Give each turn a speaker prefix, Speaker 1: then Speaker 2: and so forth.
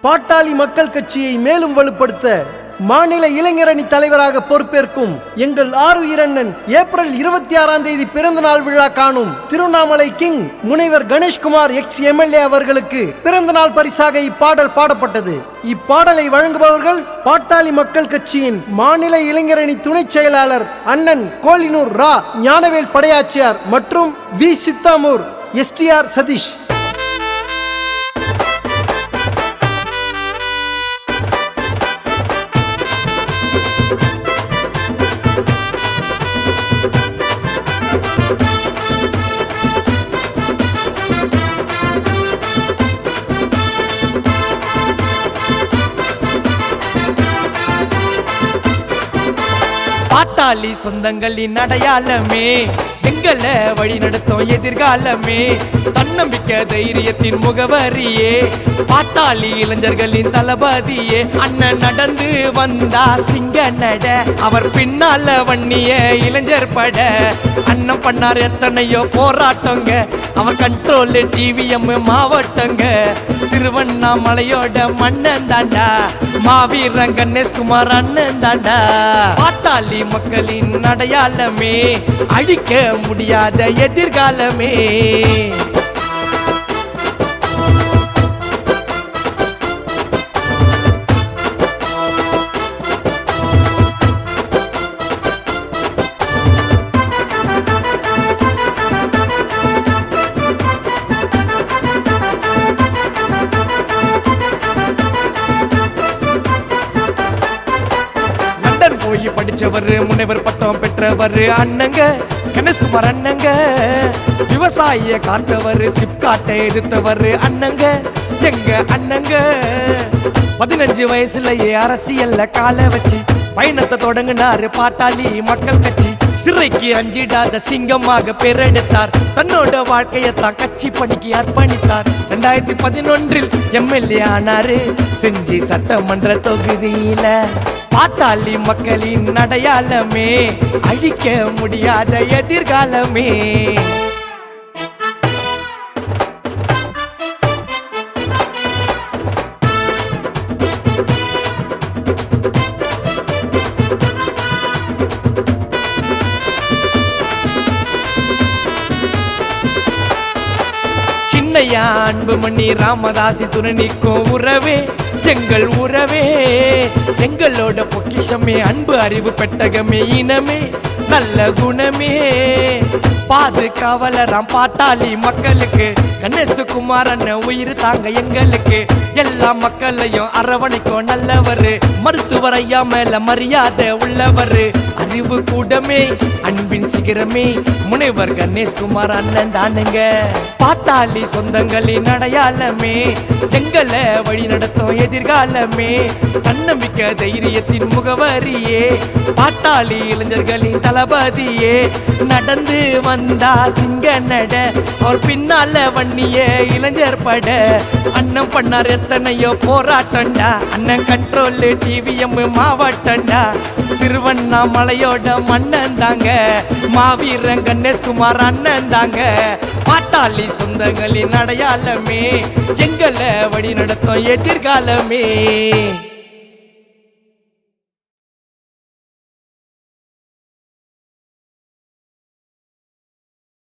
Speaker 1: பாட்டாளி மக்கள் கட்சியை மேலும் வலுப்படுத்த மாநில இளைஞரணி தலைவராக பொறுப்பேற்கும் எங்கள் ஆருயிர் அண்ணன் ஏப்ரல் 26ஆம் தேதி பிறந்த நாள் விழா காணும் திருவண்ணாமலை கிங் முனைவர் கணேஷ்குமார் எக்ஸ் எம்எல்ஏ அவர்களுக்கு பிறந்த நாள் பரிசாக இப்பாடல் பாடப்பட்டது. இப்பாடலை வழங்குபவர்கள் பாட்டாளி மக்கள் கட்சியின் மாநில இளைஞரணி துணை செயலாளர் அண்ணன் கோலினூர் ரா ஞானவேல் படையாச்சியார் மற்றும் வி சித்தாமூர் எஸ்டிஆர் சதீஷ்.
Speaker 2: பாட்டாளி சொந்தங்களின் அடையாளமே, எங்களை வழி நடத்தும் எதிர்காலமே, தன்னம்பிக்கை தைரியத்தின் முகவரியே, பாட்டாளி இளைஞர்களின் தளபதியே. அண்ணன் நடந்து வந்தா சிங்க நட, அவர் பின்னால வன்னிய இளைஞர் பட. அண்ணன் பண்ணார் எத்தனையோ போராட்டங்க, அவர் கண்ட்ரோல் டிவிஎம் மாவட்டங்க. திருவண்ணாமலையோட மன்னன் தாண்டா, மாவீரன் கணேஷ்குமார் அண்ணன் தாண்டா. பாட்டாளி மக்களின் அடையாளமே, அழிக்க முடியாத எதிர்காலமே. போய் படிச்சவர், முனைவர் பட்டம் பெற்றவர் அண்ணங்க கணேஷ்குமார் அண்ணங்க. விவசாயிய காத்தவர், சிப்காட்டை எதிர்த்தவர் அண்ணங்க எங்க அண்ணங்க. 15 வயசுலயே அரசியல்ல கால வச்சு பயணத்தை தொடங்கினாரு பாட்டாளி மக்கள் கட்சி. சிறைக்கு அஞ்சிடாத சிங்கமாக பெறெடுத்தார், தன்னோட வாழ்க்கையத்தான் கட்சி பணிக்கு அர்ப்பணித்தார். 2011 எம்எல்ஏ ஆனாரு, செஞ்சி சட்டமன்ற தொகுதியில. பாட்டாளி மக்களின் அடையாளமே, அழிக்க முடியாத எதிர்காலமே. சின்னையா அன்புமணி ராமதாசி துணை நிற்கும் உறவே, எங்கள் உறவே, எங்களோட பொக்கிஷமே, அன்பு அறிவு பெட்டகமே, இனமே, நல்ல குணமே. பாதுகாவலராம் பாட்டாளி மக்களுக்கு கணேஷ்குமார் அண்ணன் உயிர் தாங்க எங்களுக்கு. எல்லா மக்களையும் அரவணைக்கும் நல்லவர், மருத்துவர் ஐயா மேல மரியாதை உள்ளவர். அறிவு கூடமே, அன்பின் சிகரமே, முனைவர் கணேஷ்குமார் அண்ணன் தானுங்க. பாட்டாளி சொந்தங்களின் அடையாளமே, எங்களை வழி நடத்தும் எதிர்காலமே, தன்னம்பிக்கை தைரியத்தின் முகவரியே, பாட்டாளி இளைஞர்களின் தளபதியே. நடந்து வந்தா சிங்க நட, அவர் பின்னால வன்னிய இளைஞர் பட. அண்ணன் பண்ணார் எத்தனையோ போராட்டண்டா, அண்ணன் கண்ட்ரோல் டிவிஎம் மாவட்டண்டா. திருவண்ணாமலையோட மன்னன் தாங்க, மாவீரன் கணேஷ்குமார் அண்ணன் தாங்க. பாட்டாளி சொந்தங்களின் அடையாளமே, எங்களை வழி நடத்தும் எதிர்காலமே.